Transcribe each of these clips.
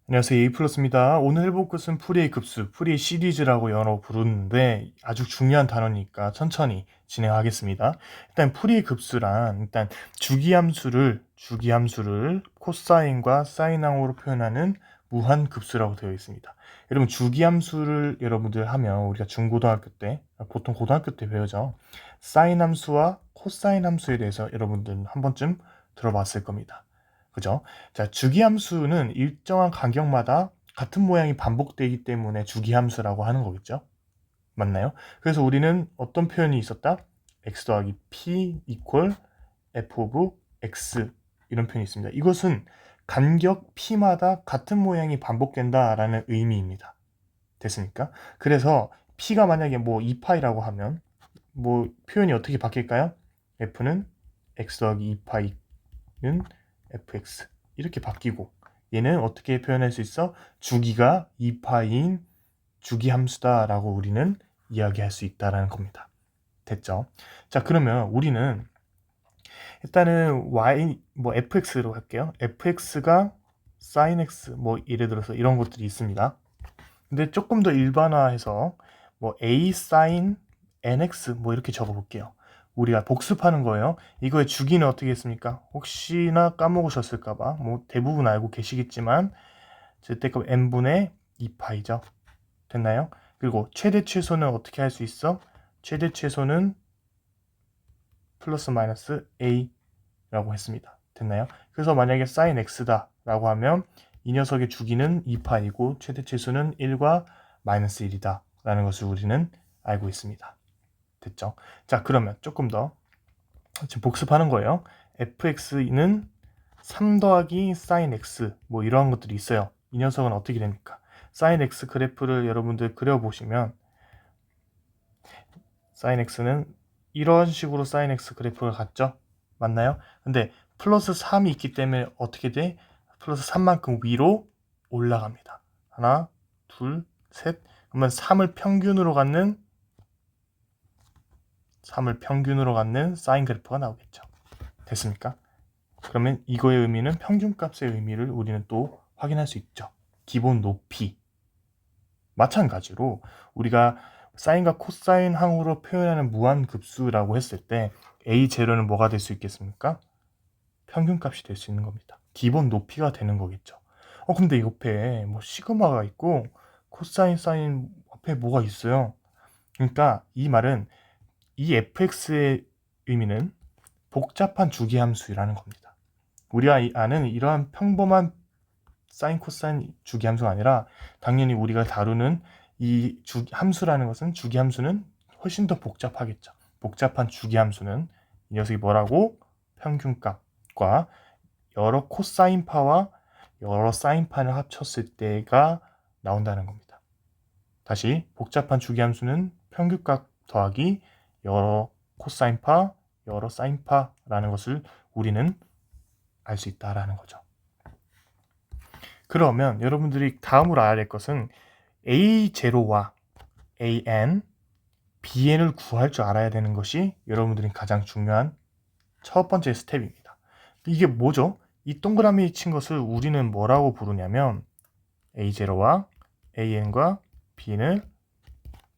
안녕하세요. 에이플러스입니다. 오늘 해볼 것은 풀이의 급수, 풀이의 시리즈라고 영어로 부르는데 아주 중요한 단어니까 천천히 진행하겠습니다. 일단 풀이의 급수란 일단 주기함수를 코사인과 사인항으로 표현하는 무한급수라고 되어 있습니다. 여러분 주기함수를 여러분들 하면 우리가 중고등학교 때 보통 고등학교 때 배우죠. 사인함수와 코사인 함수에 대해서 여러분들 한 번쯤 들어봤을 겁니다. 그죠? 자, 주기함수는 일정한 간격마다 같은 모양이 반복되기 때문에 주기함수라고 하는 거겠죠? 맞나요? 그래서 우리는 어떤 표현이 있었다? x 더하기 p equal f of x 이런 표현이 있습니다. 이것은 간격 p마다 같은 모양이 반복된다라는 의미입니다. 됐습니까? 그래서 p가 만약에 뭐 2파이라고 하면 뭐 표현이 어떻게 바뀔까요? f는 x 더하기 2파이는 fx 이렇게 바뀌고 얘는 어떻게 표현할 수 있어? 주기가 2파인 주기함수다 라고 우리는 이야기할 수 있다라는 겁니다. 됐죠? 자, 그러면 우리는 일단은 y 뭐 fx로 할게요. fx가 sin x 뭐 예를 들어서 이런 것들이 있습니다. 근데 조금 더 일반화해서 뭐 a sin nx 뭐 이렇게 적어 볼게요. 우리가 복습하는 거예요. 이거의 주기는 어떻게 했습니까? 혹시나 까먹으셨을까봐 뭐 대부분 알고 계시겠지만 절대값 n분의 2파이죠. 됐나요? 그리고 최대 최소는 어떻게 할 수 있어? 최대 최소는 플러스 마이너스 a라고 했습니다. 됐나요? 그래서 만약에 sin x다 라고 하면 이 녀석의 주기는 2파이고 최대 최소는 1과 마이너스 1이다 라는 것을 우리는 알고 있습니다. 됐죠? 자, 그러면 조금 더 지금 복습하는 거예요. fx는 3 더하기 sin x 뭐 이러한 것들이 있어요. 이 녀석은 어떻게 됩니까? sin x 그래프를 여러분들 그려보시면 sin x는 이런 식으로 sin x 그래프가 같죠? 맞나요? 근데 플러스 3이 있기 때문에 어떻게 돼? 플러스 3만큼 위로 올라갑니다. 하나, 둘, 셋. 그러면 3을 평균으로 갖는 사인 그래프가 나오겠죠. 됐습니까? 그러면 이거의 의미는 평균값의 의미를 우리는 또 확인할 수 있죠. 기본 높이. 마찬가지로 우리가 사인과 코사인 항으로 표현하는 무한급수라고 했을 때 a0는 뭐가 될 수 있겠습니까? 평균값이 될 수 있는 겁니다. 기본 높이가 되는 거겠죠. 근데 옆에 뭐 시그마가 있고 코사인 사인 옆에 뭐가 있어요. 그러니까 이 말은 이 fx의 의미는 복잡한 주기함수라는 겁니다. 우리가 아는 이러한 평범한 사인 코사인 주기함수가 아니라 당연히 우리가 다루는 이 함수라는 것은 주기함수는 훨씬 더 복잡하겠죠. 복잡한 주기함수는 이 녀석이 뭐라고? 평균값과 여러 코사인파와 여러 사인파를 합쳤을 때가 나온다는 겁니다. 다시 복잡한 주기함수는 평균값 더하기 여러 코사인파, 여러 사인파라는 것을 우리는 알 수 있다라는 거죠. 그러면 여러분들이 다음으로 알아야 될 것은 A0와 AN, BN을 구할 줄 알아야 되는 것이 여러분들이 가장 중요한 첫 번째 스텝입니다. 이게 뭐죠? 이 동그라미 친 것을 우리는 뭐라고 부르냐면 A0와 AN과 BN을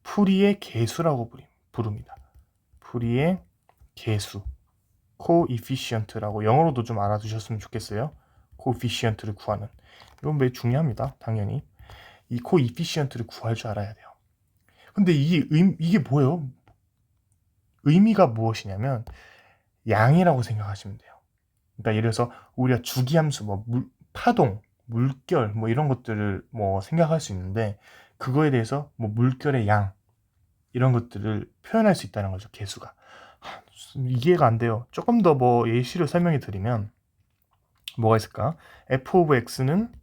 풀이의 개수라고 부릅니다. 풀이의 개수, coefficient라고 영어로도 좀 알아두셨으면 좋겠어요. coefficient를 구하는. 이건 매우 중요합니다. 당연히. 이 coefficient를 구할 줄 알아야 돼요. 근데 이게 뭐예요? 의미가 무엇이냐면 양이라고 생각하시면 돼요. 그러니까 예를 들어서 우리가 주기함수, 파동, 물결 뭐 이런 것들을 뭐 생각할 수 있는데 그거에 대해서 뭐 물결의 양 이런 것들을 표현할 수 있다는 거죠. 개수가. 이해가 안 돼요. 조금 더 뭐 예시를 설명해 드리면 뭐가 있을까? f of x는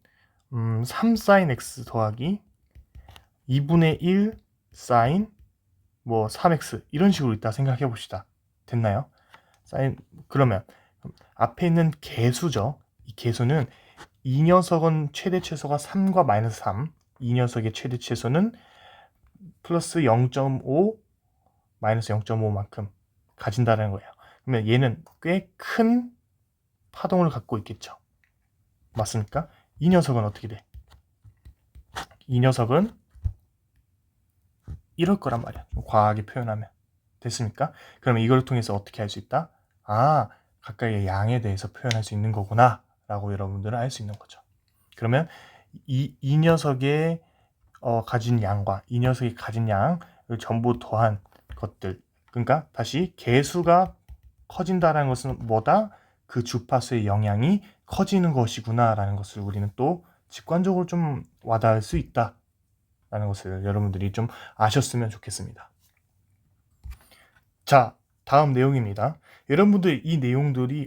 3 sin x 더하기 2분의 1 sin 뭐 3x 이런 식으로 있다 생각해 봅시다. 됐나요? sin 그러면 앞에 있는 개수죠. 이 개수는 이 녀석은 최대 최소가 3과 마이너스 3. 이 녀석의 최대 최소는 플러스 0.5 마이너스 0.5만큼 가진다는 거예요. 그러면 얘는 꽤 큰 파동을 갖고 있겠죠. 맞습니까? 이 녀석은 어떻게 돼? 이 녀석은 이럴 거란 말이야. 좀 과하게 표현하면. 됐습니까? 그러면 이걸 통해서 어떻게 할 수 있다? 아, 가까이의 양에 대해서 표현할 수 있는 거구나 라고 여러분들은 알 수 있는 거죠. 그러면 이 녀석의 가진 양과 이 녀석이 가진 양을 전부 더한 것들, 그러니까 다시 개수가 커진다는 것은 뭐다? 그 주파수의 영향이 커지는 것이구나 라는 것을 우리는 또 직관적으로 좀 와닿을 수 있다 라는 것을 여러분들이 좀 아셨으면 좋겠습니다. 자, 다음 내용입니다. 여러분들 이 내용들이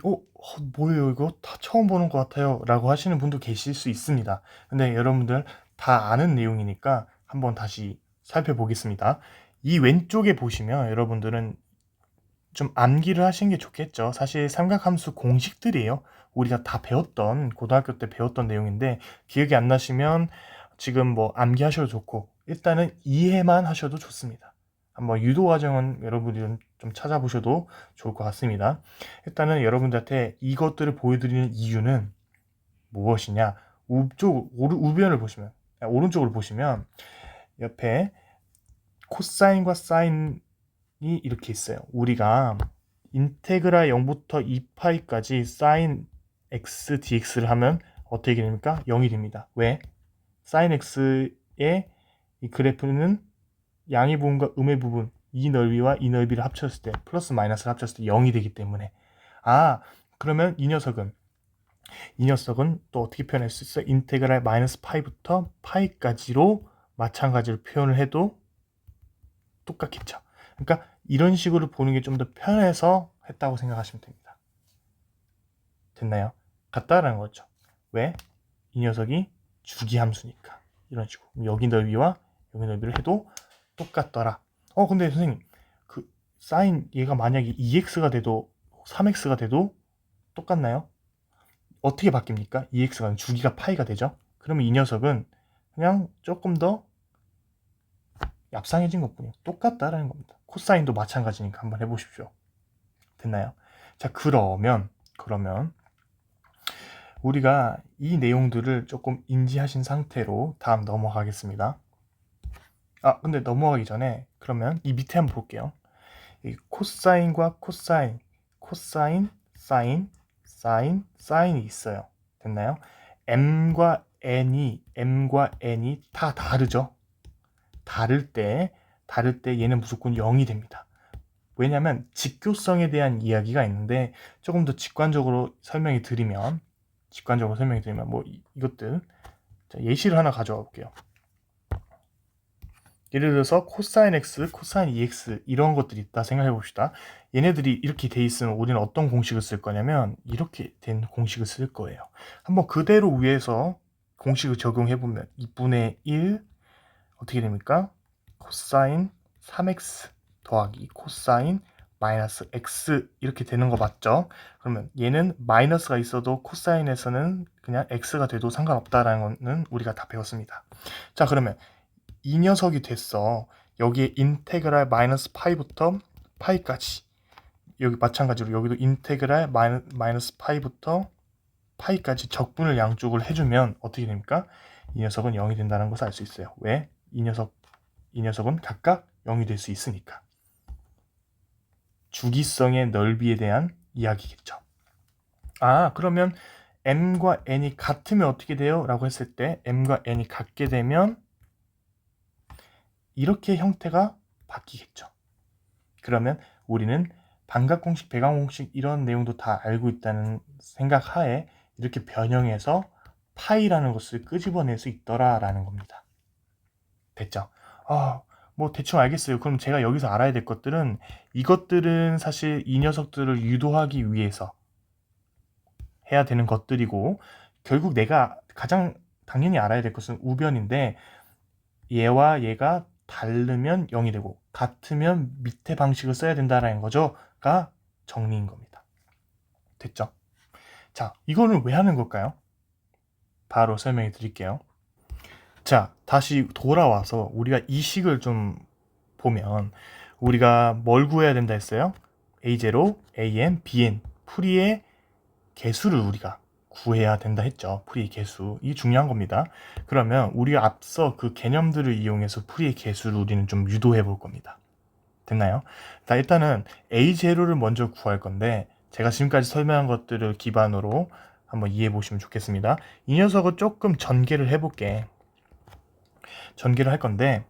뭐예요 이거 다 처음 보는 것 같아요 라고 하시는 분도 계실 수 있습니다. 근데 여러분들 다 아는 내용이니까 한번 다시 살펴보겠습니다. 이 왼쪽에 보시면 여러분들은 좀 암기를 하시는 게 좋겠죠. 사실 삼각함수 공식들이에요. 우리가 다 배웠던, 고등학교 때 배웠던 내용인데 기억이 안 나시면 지금 뭐 암기하셔도 좋고 일단은 이해만 하셔도 좋습니다. 한번 유도 과정은 여러분들이 좀 찾아보셔도 좋을 것 같습니다. 일단은 여러분들한테 이것들을 보여드리는 이유는 무엇이냐? 우변을 보시면, 오른쪽으로 보시면 옆에 코사인과 사인이 이렇게 있어요. 우리가 인테그랄 0부터 2파이까지 사인 x dx를 하면 어떻게 됩니까? 0이 됩니다. 왜? 사인 x의 이 그래프는 양의 부분과 음의 부분, 이 넓이와 이 넓이를 합쳤을 때 플러스 마이너스를 합쳤을 때 0이 되기 때문에 그러면 이 녀석은 또 어떻게 표현할 수 있어? 인테그랄 마이너스 파이부터 파이까지로 마찬가지로 표현을 해도 똑같겠죠. 그러니까 이런 식으로 보는 게 좀 더 편해서 했다고 생각하시면 됩니다. 됐나요? 같다라는 거죠. 왜? 이 녀석이 주기함수니까. 이런 식으로 여기 넓이와 여기 넓이를 해도 똑같더라. 근데 선생님 그 사인 얘가 만약에 2x가 돼도 3x가 돼도 똑같나요? 어떻게 바뀝니까? 2x가 주기가 파이가 되죠. 그러면 이 녀석은 그냥 조금 더 얍상해진 것뿐이에요. 똑같다라는 겁니다. 코사인도 마찬가지니까 한번 해보십시오. 됐나요? 자, 그러면 우리가 이 내용들을 조금 인지하신 상태로 다음 넘어가겠습니다. 근데 넘어가기 전에 그러면 이 밑에 한번 볼게요. 이 코사인과 코사인, 사인, 사인이 있어요. 됐나요? m과 n이 다 다르죠. 다를 때 얘는 무조건 0이 됩니다. 왜냐하면 직교성에 대한 이야기가 있는데 조금 더 직관적으로 설명이 드리면 뭐 이것들 예시를 하나 가져와 볼게요. 예를 들어서 코사인 x, 코사인 2x 이런 것들이 있다 생각해 봅시다. 얘네들이 이렇게 돼 있으면 우리는 어떤 공식을 쓸 거냐면 이렇게 된 공식을 쓸 거예요. 한번 그대로 위에서 공식을 적용해 보면 2분의 1 어떻게 됩니까? 코사인 3x 더하기 코사인 마이너스 x 이렇게 되는 거 맞죠? 그러면 얘는 마이너스가 있어도 코사인에서는 그냥 x가 돼도 상관없다라는 거는 우리가 다 배웠습니다. 자, 그러면 이 녀석이 됐어. 여기에 인테그랄 마이너스 파이부터 파이까지 여기 마찬가지로 여기도 인테그랄 마이너스 파이부터 파이까지 적분을 양쪽을 해주면 어떻게 됩니까? 이 녀석은 0이 된다는 것을 알 수 있어요. 왜? 이 녀석은 각각 0이 될 수 있으니까. 주기성의 넓이에 대한 이야기겠죠. 그러면 m과 n이 같으면 어떻게 돼요? 라고 했을 때 m과 n이 같게 되면 이렇게 형태가 바뀌겠죠. 그러면 우리는 반각공식, 배각공식 이런 내용도 다 알고 있다는 생각하에 이렇게 변형해서 파이라는 것을 끄집어낼 수 있더라라는 겁니다. 됐죠? 뭐 대충 알겠어요. 그럼 제가 여기서 알아야 될 것들은 이것들은 사실 이 녀석들을 유도하기 위해서 해야 되는 것들이고 결국 내가 가장 당연히 알아야 될 것은 우변인데 얘와 얘가 다르면 0이 되고 같으면 밑에 방식을 써야 된다라는 거죠가 정리인 겁니다. 됐죠? 자, 이거는 왜 하는 걸까요? 바로 설명해 드릴게요. 자, 다시 돌아와서 우리가 이 식을 좀 보면 우리가 뭘 구해야 된다 했어요? A0, AN, BN 풀이의 개수를 우리가 구해야 된다 했죠. 풀이의 개수. 이게 중요한 겁니다. 그러면 우리가 앞서 그 개념들을 이용해서 풀이의 개수를 우리는 좀 유도해 볼 겁니다. 됐나요? 자, 일단은 A0를 먼저 구할 건데 제가 지금까지 설명한 것들을 기반으로 한번 이해해 보시면 좋겠습니다. 이 녀석을 조금 전개를 해볼게. 전개를 할 건데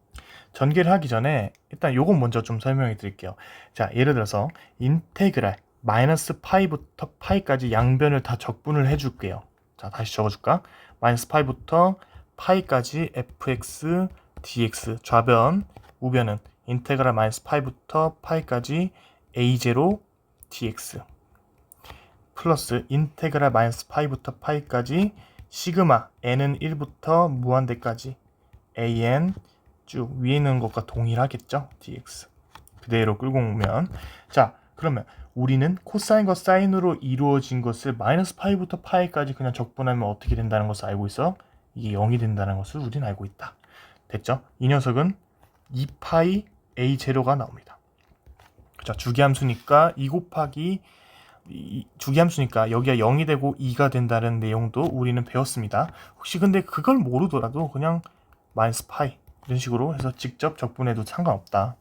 전개를 하기 전에 일단 요건 먼저 좀 설명해 드릴게요. 자, 예를 들어서 인테그랄 마이너스 파이부터 파이까지 양변을 다 적분을 해줄게요. 자, 다시 적어줄까? 마이너스 파이부터 파이까지 fx dx 좌변, 우변은 인테그랄 마이너스 파이부터 파이까지 a0 dx 플러스 인테그랄 마이너스 파이부터 파이까지 시그마 n은 1부터 무한대까지 an 쭉 위에 있는 것과 동일하겠죠? dx 그대로 끌고 오면 자, 그러면 우리는 코사인과 사인으로 이루어진 것을 마이너스 파이부터 파이까지 그냥 적분하면 어떻게 된다는 것을 알고 있어? 이게 0이 된다는 것을 우리는 알고 있다. 됐죠? 이 녀석은 2파이 a0가 나옵니다. 자, 주기함수니까 2 곱하기 주기함수니까 여기가 0이 되고 2가 된다는 내용도 우리는 배웠습니다. 혹시 근데 그걸 모르더라도 그냥 마이너스 파이 이런 식으로 해서 직접 적분해도 상관없다.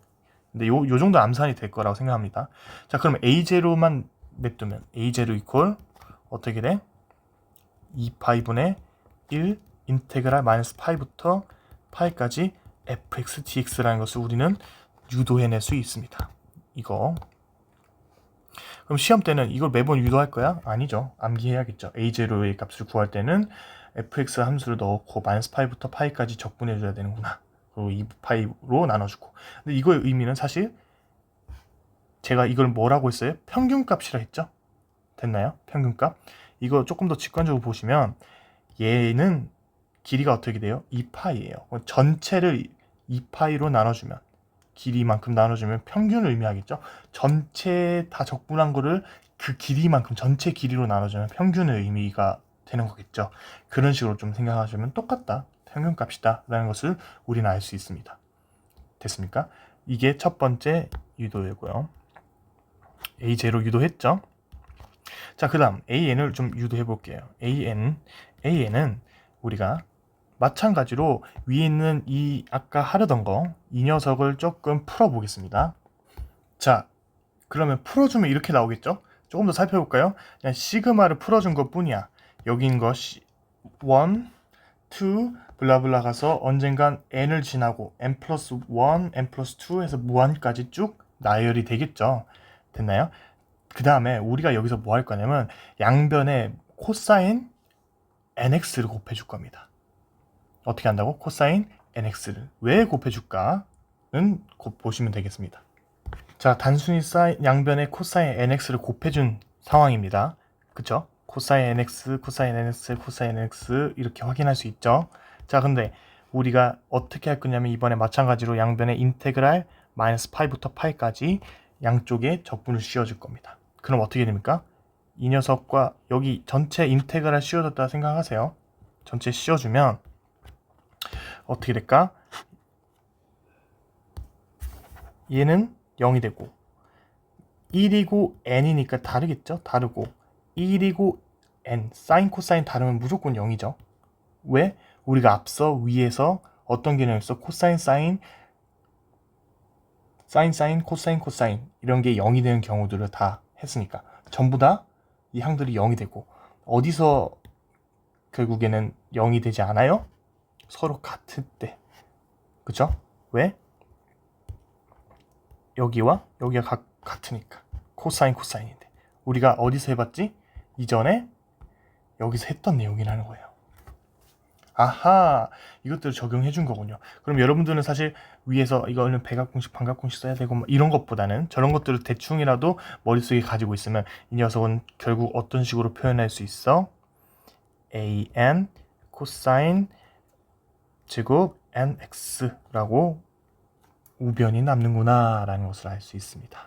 근데 요 정도 암산이 될 거라고 생각합니다. 자, 그러면 A0만 냅두면 A0 이퀄 어떻게 돼? 2파이분의 1 인테그랄 마이너스 파이부터 파이까지 fx dx라는 것을 우리는 유도해낼 수 있습니다. 이거. 그럼 시험 때는 이걸 매번 유도할 거야? 아니죠. 암기해야겠죠. A0의 값을 구할 때는 fx 함수를 넣고 마이너스 파이부터 파이까지 적분해줘야 되는구나. 그리고 2파이로 나눠주고. 근데 이거의 의미는 사실 제가 이걸 뭐라고 했어요? 평균값이라 했죠? 됐나요? 평균값. 이거 조금 더 직관적으로 보시면 얘는 길이가 어떻게 돼요? 2파이예요. 전체를 2파이로 나눠주면 길이만큼 나눠주면 평균을 의미하겠죠? 전체 다 적분한 거를 그 길이만큼 전체 길이로 나눠주면 평균의 의미가 되는 거겠죠. 그런 식으로 좀 생각하시면 똑같다. 평균값이다 라는 것을 우리는 알 수 있습니다. 됐습니까? 이게 첫 번째 유도이고요. A0 유도했죠? 자, 그 다음 AN을 좀 유도해 볼게요. AN은 우리가 마찬가지로 위에 있는 이 아까 하려던 거 이 녀석을 조금 풀어 보겠습니다. 자, 그러면 풀어주면 이렇게 나오겠죠? 조금 더 살펴볼까요? 그냥 시그마를 풀어준 것 뿐이야. 여긴 거 1, 2 블라블라 가서 언젠간 n을 지나고 n 플러스 1, n 플러스 2 해서 무한까지 쭉 나열이 되겠죠. 됐나요? 그 다음에 우리가 여기서 뭐 할 거냐면 양변에 코사인 nx를 곱해줄 겁니다. 어떻게 한다고? 코사인 nx를 왜 곱해줄까는 보시면 되겠습니다. 자, 단순히 양변에 코사인 nx를 곱해준 상황입니다. 그쵸? 코사인 nx, 코사인 nx, 코사인 nx 이렇게 확인할 수 있죠. 자, 근데 우리가 어떻게 할 거냐면 이번에 마찬가지로 양변에 인테그랄 마이너스 파이부터 파이까지 양쪽에 적분을 씌워줄 겁니다. 그럼 어떻게 됩니까? 이 녀석과 여기 전체 인테그랄 씌워졌다 생각하세요. 전체 씌워주면 어떻게 될까? 얘는 0이 되고 1이고 n이니까 다르겠죠? 다르고 1이고 n, 사인 코사인 다르면 무조건 0이죠. 왜? 우리가 앞서 위에서 어떤 개념이었어? 코사인 사인 사인 코사인 코사인 이런 게 0이 되는 경우들을 다 했으니까 전부 다 이 항들이 0이 되고 어디서 결국에는 0이 되지 않아요? 서로 같을 때. 그죠? 왜? 여기와 여기가 같으니까 코사인 코사인인데 우리가 어디서 해봤지? 이전에 여기서 했던 내용이라는 거예요. 아하, 이것들을 적용해 준 거군요. 그럼 여러분들은 사실 위에서 이거는 백악공식 반각공식 써야 되고 뭐 이런 것보다는 저런 것들을 대충이라도 머릿속에 가지고 있으면 이 녀석은 결국 어떤 식으로 표현할 수 있어? an 코사인 제곱 nx라고 우변이 남는구나 라는 것을 알 수 있습니다.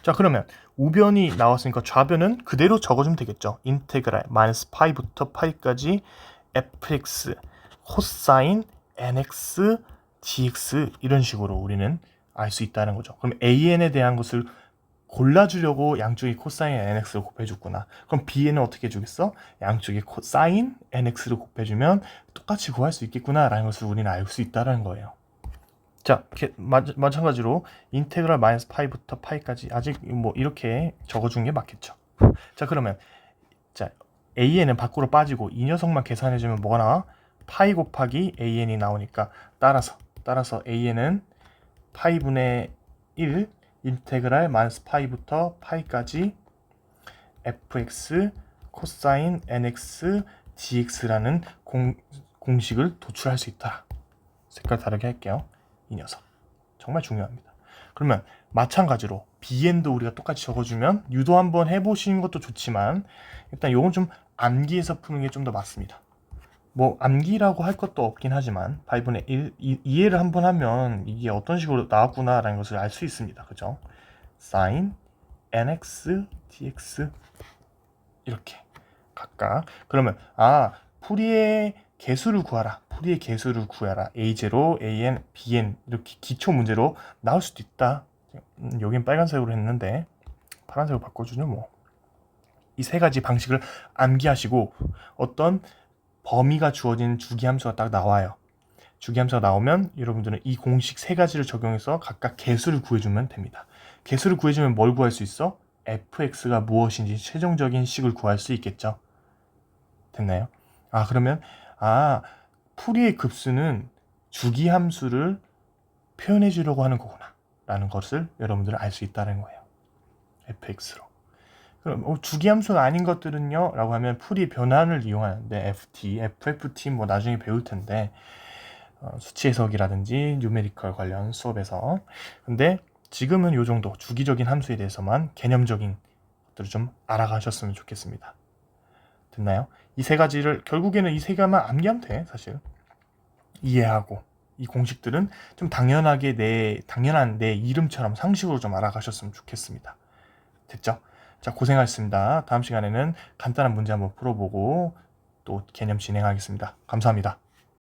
자, 그러면 우변이 나왔으니까 좌변은 그대로 적어주면 되겠죠. 인테그랄 마이너스 파이부터 파이까지 fx 코사인 nx dx 이런 식으로 우리는 알 수 있다는 거죠. 그럼 an에 대한 것을 골라주려고 양쪽이 코사인 nx를 곱해줬구나. 그럼 b에는 어떻게 해주겠어? 양쪽이 코사인 nx를 곱해주면 똑같이 구할 수 있겠구나 라는 것을 우리는 알 수 있다는 거예요. 자, 마찬가지로 인테그랄 마이너스 파이부터 파이까지 아직 뭐 이렇게 적어준 게 맞겠죠. 자, 그러면 자 an은 밖으로 빠지고 이 녀석만 계산해주면 뭐가 나와? 파이 곱하기 an이 나오니까 따라서 an은 파이분의 1 인테그랄 마이너스 파이부터 파이까지 fx 코사인 nx dx라는 공식을 도출할 수 있다. 색깔 다르게 할게요. 이 녀석 정말 중요합니다. 그러면 마찬가지로 bn도 우리가 똑같이 적어주면 유도 한번 해보시는 것도 좋지만 일단 요건 좀 암기해서 푸는 게 좀 더 맞습니다. 뭐 암기라고 할 것도 없긴 하지만 파이분의 1 이해를 한번 하면 이게 어떤 식으로 나왔구나 라는 것을 알 수 있습니다. 그죠? sin nx dx 이렇게 각각 그러면 풀이의 개수를 구하라. a0, an, bn 이렇게 기초 문제로 나올 수도 있다. 여긴 빨간색으로 했는데 파란색으로 바꿔주죠 뭐. 이 세 가지 방식을 암기하시고 어떤 범위가 주어진 주기함수가 딱 나와요. 주기함수가 나오면 여러분들은 이 공식 세 가지를 적용해서 각각 개수를 구해주면 됩니다. 개수를 구해주면 뭘 구할 수 있어? fx가 무엇인지 최종적인 식을 구할 수 있겠죠. 됐나요? 그러면 풀이의 급수는 주기함수를 표현해 주려고 하는 거구나 라는 것을 여러분들은 알 수 있다는 거예요. fx로. 그럼 주기함수가 아닌 것들은요? 라고 하면 풀이 변환을 이용하는데 ft, FFT 뭐 나중에 배울 텐데 수치 해석이라든지 뉴메리컬 관련 수업에서 근데 지금은 요 정도 주기적인 함수에 대해서만 개념적인 것들을 좀 알아가셨으면 좋겠습니다. 됐나요? 이 세 가지를 결국에는 이 세 가지만 암기하면 돼. 사실 이해하고 이 공식들은 좀 당연한 내 이름처럼 상식으로 좀 알아가셨으면 좋겠습니다. 됐죠? 자, 고생하셨습니다. 다음 시간에는 간단한 문제 한번 풀어보고 또 개념 진행하겠습니다. 감사합니다.